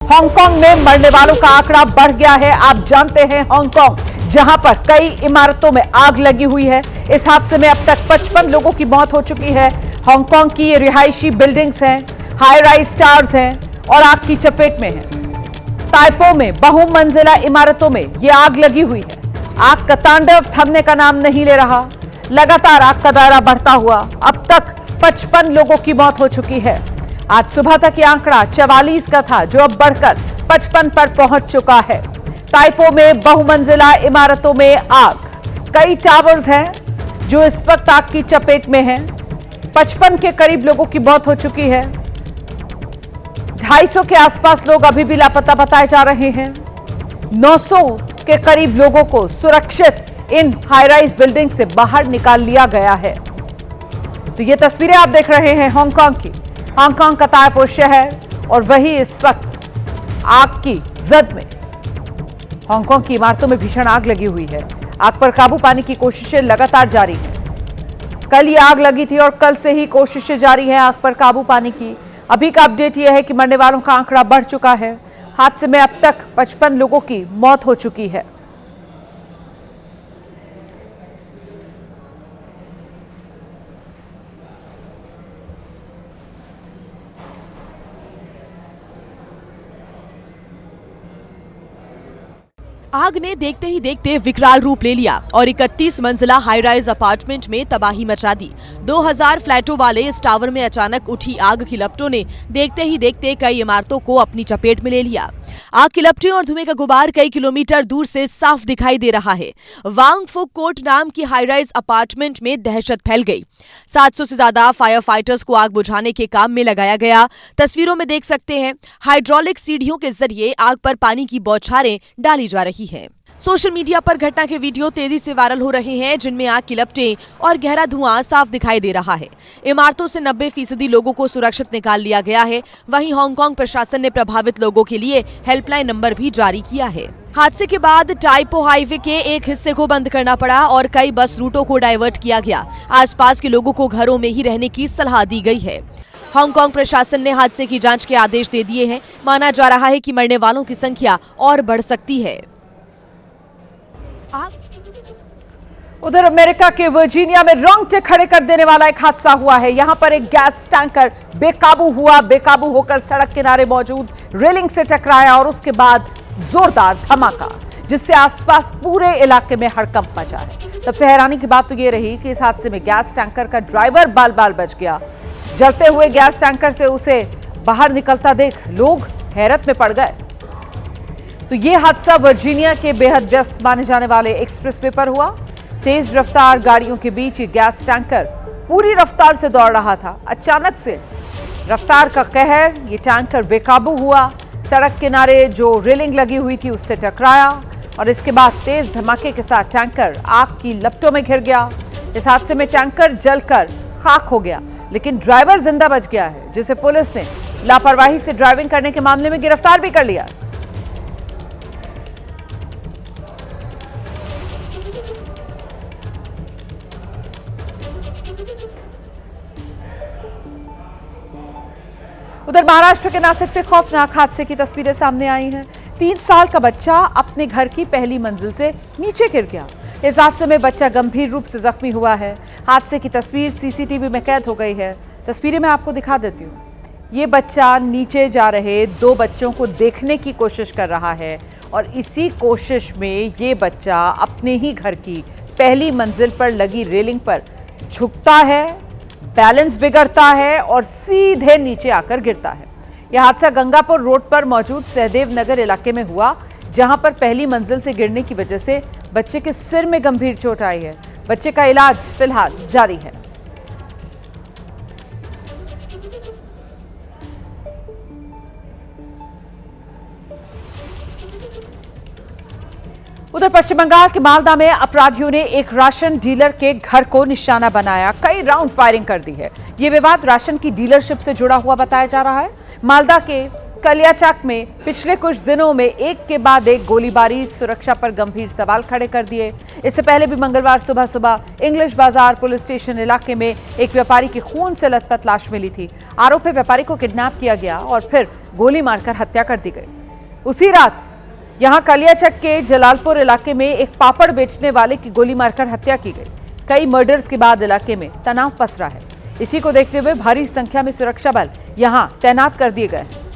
Hong Kong में मरने वालों का आंकड़ा बढ़ गया है। आप जानते हैं हांगकांग, जहां पर कई इमारतों में आग लगी हुई है। इस हादसे में अब तक 55 लोगों की मौत हो चुकी है। हांगकांग की ये रिहायशी बिल्डिंग्स हैं, हाई राइज टावर्स हैं और आग की चपेट में हैं। ताइपो में बहुमंजिला इमारतों में ये आग लगी हुई है। आग का तांडव थमने का नाम नहीं ले रहा। लगातार आग का दायरा बढ़ता हुआ अब तक 55 लोगों की मौत हो चुकी है। आज सुबह तक ये आंकड़ा 44 का था, जो अब बढ़कर 55 पर पहुंच चुका है। ताइपो में बहुमंजिला इमारतों में आग, कई टावर्स हैं जो इस वक्त आग की चपेट में हैं। 55 के करीब लोगों की मौत हो चुकी है। 250 के आसपास लोग अभी भी लापता बताए जा रहे हैं। 900 के करीब लोगों को सुरक्षित इन हाई राइज बिल्डिंग से बाहर निकाल लिया गया है। तो ये तस्वीरें आप देख रहे हैं हांगकांग की। हांगकांग का ताइपो शहर, और वही इस वक्त आग की जद में हांगकांग की इमारतों में भीषण आग लगी हुई है। आग पर काबू पाने की कोशिशें लगातार जारी हैं। कल ये आग लगी थी और कल से ही कोशिशें जारी हैं आग पर काबू पाने की। अभी का अपडेट यह है कि मरने वालों का आंकड़ा बढ़ चुका है। हादसे में अब तक 55 लोगों की मौत हो चुकी है। आग ने देखते ही देखते विकराल रूप ले लिया और 31 मंजिला हाई राइज अपार्टमेंट में तबाही मचा दी। 2000 फ्लैटों वाले इस टावर में अचानक उठी आग की लपटों ने देखते ही देखते कई इमारतों को अपनी चपेट में ले लिया। आग की लपटें और धुएं का गुबार कई किलोमीटर दूर से साफ दिखाई दे रहा है। वांग फुक कोर्ट नाम की हाई राइज अपार्टमेंट में दहशत फैल गई। 700 से ज्यादा फायर फाइटर्स को आग बुझाने के काम में लगाया गया। तस्वीरों में देख सकते हैं, हाइड्रोलिक सीढ़ियों के जरिए आग पर पानी की बौछारें डाली जा रही है। सोशल मीडिया पर घटना के वीडियो तेजी से वायरल हो रहे हैं, जिनमें आग की लपटें और गहरा धुआं साफ दिखाई दे रहा है। इमारतों से 90% लोगों को सुरक्षित निकाल लिया गया है। वहीं हांगकांग प्रशासन ने प्रभावित लोगों के लिए हेल्पलाइन नंबर भी जारी किया है। हादसे के बाद टाइपो हाईवे के एक हिस्से को बंद करना पड़ा और कई बस रूटों को डाइवर्ट किया गया। आसपास के लोगों को घरों में ही रहने की सलाह दी गई है। हांगकांग प्रशासन ने हादसे की जांच के आदेश दे दिए हैं। माना जा रहा है कि मरने वालों की संख्या और बढ़ सकती है। उधर अमेरिका के वर्जीनिया में रोंगटे खड़े कर देने वाला एक हादसा हुआ है। यहां पर एक गैस टैंकर बेकाबू होकर सड़क किनारे मौजूद रेलिंग से टकराया और उसके बाद जोरदार धमाका, जिससे आसपास पूरे इलाके में हड़कंप मचा है। सबसे हैरानी की बात तो ये रही कि इस हादसे में गैस टैंकर का ड्राइवर बाल बाल बच गया। जलते हुए गैस टैंकर से उसे बाहर निकलता देख लोग हैरत में पड़ गए। तो ये हादसा वर्जीनिया के बेहद व्यस्त माने जाने वाले एक्सप्रेसवे पर हुआ। तेज रफ्तार गाड़ियों के बीच ये गैस टैंकर पूरी रफ्तार से दौड़ रहा था। अचानक से रफ्तार का कहर, ये टैंकर बेकाबू हुआ, सड़क किनारे जो रेलिंग लगी हुई थी उससे टकराया और इसके बाद तेज धमाके के साथ टैंकर आग की लपटों में घिर गया। इस हादसे में टैंकर जलकर खाक हो गया, लेकिन ड्राइवर जिंदा बच गया है, जिसे पुलिस ने लापरवाही से ड्राइविंग करने के मामले में गिरफ्तार भी कर लिया। उधर महाराष्ट्र के नासिक से खौफनाक हादसे की तस्वीरें सामने आई हैं। 3 साल का बच्चा अपने घर की पहली मंजिल से नीचे गिर गया। इस हादसे में बच्चा गंभीर रूप से जख्मी हुआ है। हादसे की तस्वीर सीसीटीवी में कैद हो गई है। तस्वीरें मैं आपको दिखा देती हूँ। ये बच्चा नीचे जा रहे 2 बच्चों को देखने की कोशिश कर रहा है और इसी कोशिश में ये बच्चा अपने ही घर की पहली मंजिल पर लगी रेलिंग पर झुकता है, बैलेंस बिगड़ता है और सीधे नीचे आकर गिरता है। यह हादसा गंगापुर रोड पर मौजूद सहदेव नगर इलाके में हुआ, जहां पर पहली मंजिल से गिरने की वजह से बच्चे के सिर में गंभीर चोट आई है। बच्चे का इलाज फिलहाल जारी है। उधर पश्चिम बंगाल के मालदा में अपराधियों ने एक राशन डीलर के घर को निशाना बनाया, कई राउंड फायरिंग कर दी है। यह विवाद राशन की डीलरशिप से जुड़ा हुआ बताया जा रहा है। मालदा के कलियाचक में पिछले कुछ दिनों में एक के बाद एक गोलीबारी सुरक्षा पर गंभीर सवाल खड़े कर दिए। इससे पहले भी मंगलवार सुबह सुबह इंग्लिश बाजार पुलिस स्टेशन इलाके में एक व्यापारी की खून से लथपथ लाश मिली थी। आरोपी व्यापारी को किडनैप किया गया और फिर गोली मारकर हत्या कर दी गई। उसी रात यहां कलियाचक के जलालपुर इलाके में एक पापड़ बेचने वाले की गोली मारकर हत्या की गई। कई मर्डर्स के बाद इलाके में तनाव पसरा है। इसी को देखते हुए भारी संख्या में सुरक्षा बल यहां तैनात कर दिए गए हैं।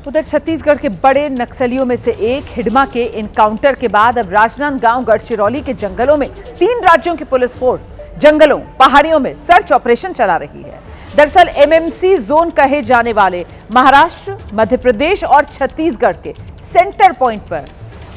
उधर छत्तीसगढ़ के बड़े नक्सलियों में से एक हिडमा के इनकाउंटर के बाद अब राजनांदगांव गढ़चिरौली के जंगलों में 3 राज्यों की पुलिस फोर्स जंगलों पहाड़ियों में सर्च ऑपरेशन चला रही है। दरअसल एमएमसी जोन कहे जाने वाले महाराष्ट्र, मध्य प्रदेश और छत्तीसगढ़ के सेंटर पॉइंट पर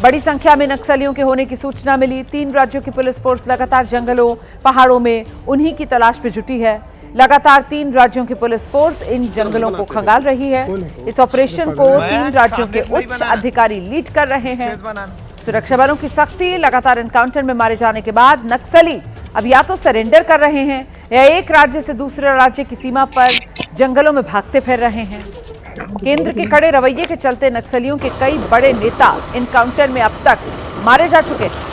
बड़ी संख्या में नक्सलियों के होने की सूचना मिली। 3 राज्यों की पुलिस फोर्स लगातार जंगलों पहाड़ों में उन्हीं की तलाश में जुटी है। लगातार 3 राज्यों की पुलिस फोर्स इन जंगलों को खंगाल रही है। इस ऑपरेशन को 3 राज्यों के उच्च अधिकारी लीड कर रहे हैं। सुरक्षा बलों की सख्ती, लगातार एनकाउंटर में मारे जाने के बाद नक्सली अब या तो सरेंडर कर रहे हैं या एक राज्य से दूसरे राज्य की सीमा पर जंगलों में भागते फिर रहे हैं। केंद्र के कड़े रवैये के चलते नक्सलियों के कई बड़े नेता एनकाउंटर में अब तक मारे जा चुके हैं।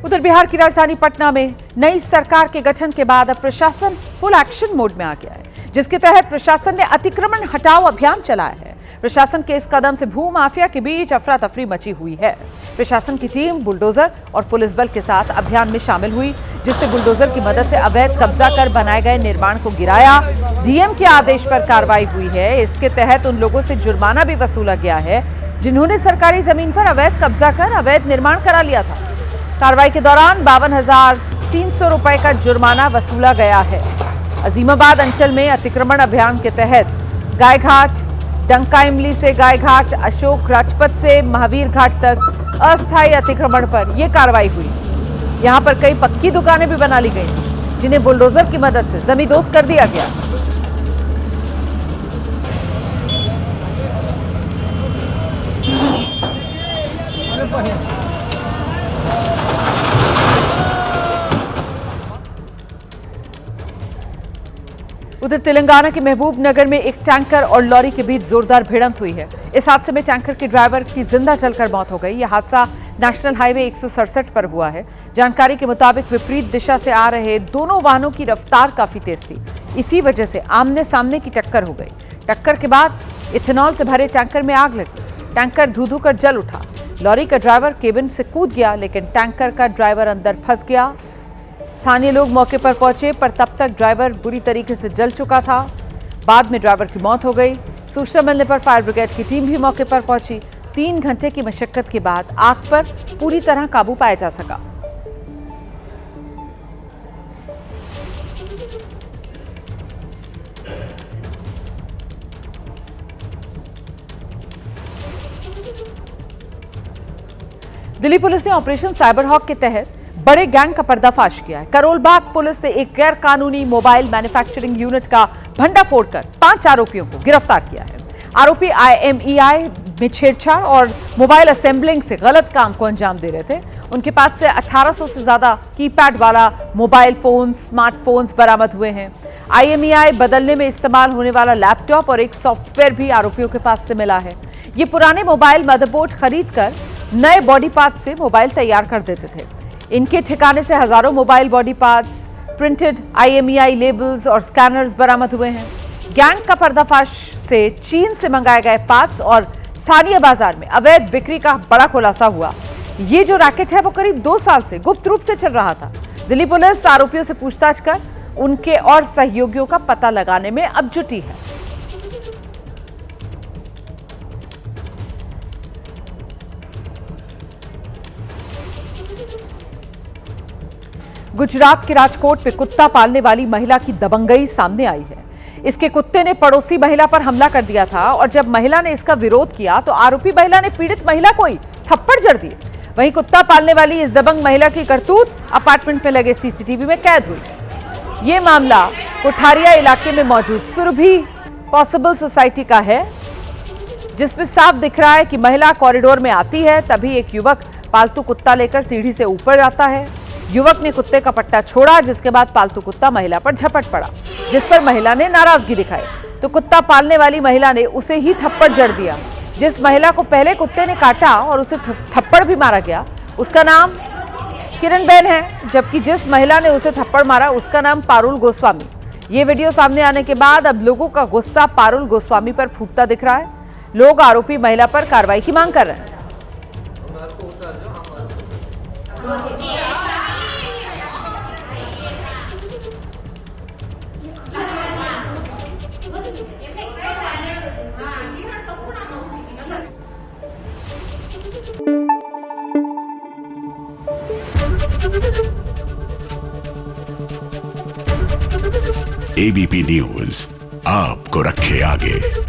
उधर बिहार की राजधानी पटना में नई सरकार के गठन के बाद अब प्रशासन फुल एक्शन मोड में आ गया है, जिसके तहत प्रशासन ने अतिक्रमण हटाओ अभियान चलाया है। प्रशासन के इस कदम से भू माफिया के बीच अफरा तफरी मची हुई है। प्रशासन की टीम बुलडोजर और पुलिस बल के साथ अभियान में शामिल हुई, जिससे बुलडोजर की मदद से अवैध कब्जा कर बनाए गए निर्माण को गिराया। डीएम के आदेश पर कार्रवाई हुई है। इसके तहत उन लोगों से जुर्माना भी वसूला गया है जिन्होंने सरकारी जमीन पर अवैध कब्जा कर अवैध निर्माण करा लिया था। कार्रवाई के दौरान 52,300 रुपए का जुर्माना वसूला गया है। अजीमाबाद अंचल में अतिक्रमण अभियान के तहत गायघाट, डंका इमली से गायघाट, अशोक राजपथ से महावीर घाट तक अस्थायी अतिक्रमण पर यह कार्रवाई हुई। यहां पर कई पक्की दुकानें भी बना ली गई, जिन्हें बुलडोजर की मदद से जमींदोज कर दिया गया। उधर तेलंगाना के महबूब नगर में एक टैंकर और लॉरी के बीच जोरदार भिड़ंत हुई है। इस हादसे में टैंकर के ड्राइवर की जिंदा जलकर मौत हो गई। यह हादसा नेशनल हाईवे 167 पर हुआ है। जानकारी के मुताबिक विपरीत दिशा से आ रहे दोनों वाहनों की रफ्तार काफी तेज थी। इसी वजह से आमने सामने की टक्कर हो गई। टक्कर के बाद इथेनॉल से भरे टैंकर में आग लगी। टैंकर धू-धू कर जल उठा। लॉरी का ड्राइवर केबिन से कूद गया, लेकिन टैंकर का ड्राइवर अंदर फंस गया। स्थानीय लोग मौके पर पहुंचे, पर तब तक ड्राइवर बुरी तरीके से जल चुका था। बाद में ड्राइवर की मौत हो गई। सूचना मिलने पर फायर ब्रिगेड की टीम भी मौके पर पहुंची। 3 घंटे की मशक्कत के बाद आग पर पूरी तरह काबू पाया जा सका। दिल्ली पुलिस ने ऑपरेशन साइबर हॉक के तहत बड़े गैंग का पर्दाफाश किया है। करोलबाग पुलिस ने एक गैर कानूनी मोबाइल मैन्युफैक्चरिंग यूनिट का भंडा फोड़कर 5 आरोपियों को गिरफ्तार किया है। आरोपी IMEI में छेड़छाड़ और मोबाइल असेंबलिंग से गलत काम को अंजाम दे रहे थे। उनके पास से 1800 से ज्यादा कीपैड वाला मोबाइल फोन, स्मार्टफोन्स बरामद हुए हैं। IMEI बदलने में इस्तेमाल होने वाला लैपटॉप और एक सॉफ्टवेयर भी आरोपियों के पास से मिला है। ये पुराने मोबाइल मदरबोर्ड खरीद कर नए बॉडी पार्ट से मोबाइल तैयार कर देते थे। इनके ठिकाने से हजारों mobile body parts, printed IMEI labels और स्कैनर्स बरामद हुए हैं। गैंग का पर्दाफाश से चीन से मंगाए गए पार्ट्स और स्थानीय बाजार में अवैध बिक्री का बड़ा खुलासा हुआ। ये जो रैकेट है वो करीब 2 साल से गुप्त रूप से चल रहा था। दिल्ली पुलिस आरोपियों से पूछताछ कर उनके और सहयोगियों का पता लगाने में अब जुटी है। गुजरात के राजकोट में कुत्ता पालने वाली महिला की दबंगई सामने आई है। इसके कुत्ते ने पड़ोसी महिला पर हमला कर दिया था और जब महिला ने इसका विरोध किया तो आरोपी महिला ने पीड़ित महिला को ही थप्पड़ जड़ दिए। वहीं कुत्ता पालने वाली इस दबंग महिला की करतूत अपार्टमेंट में लगे CCTV में कैद हुई। ये मामला कोठारिया इलाके में मौजूद सुरभि पॉसिबल सोसाइटी का है, जिसमें साफ दिख रहा है कि महिला कॉरिडोर में आती है, तभी एक युवक पालतू कुत्ता लेकर सीढ़ी से ऊपर आता है। युवक ने कुत्ते का पट्टा छोड़ा, जिसके बाद पालतू कुत्ता महिला पर झपट पड़ा, जिस पर महिला ने नाराजगी दिखाई तो कुत्ता पालने वाली महिला ने उसे ही थप्पड़ जड़ दिया। जिस महिला को पहले कुत्ते ने काटा और उसे थप्पड़ भी मारा गया, उसका नाम किरण बेन है, जबकि जिस महिला ने उसे थप्पड़ मारा उसका नाम पारुल गोस्वामी। ये वीडियो सामने आने के बाद अब लोगों का गुस्सा पारुल गोस्वामी पर फूटता दिख रहा है। लोग आरोपी महिला पर कार्रवाई की मांग कर रहे हैं। एबीपी न्यूज आपको रखे आगे।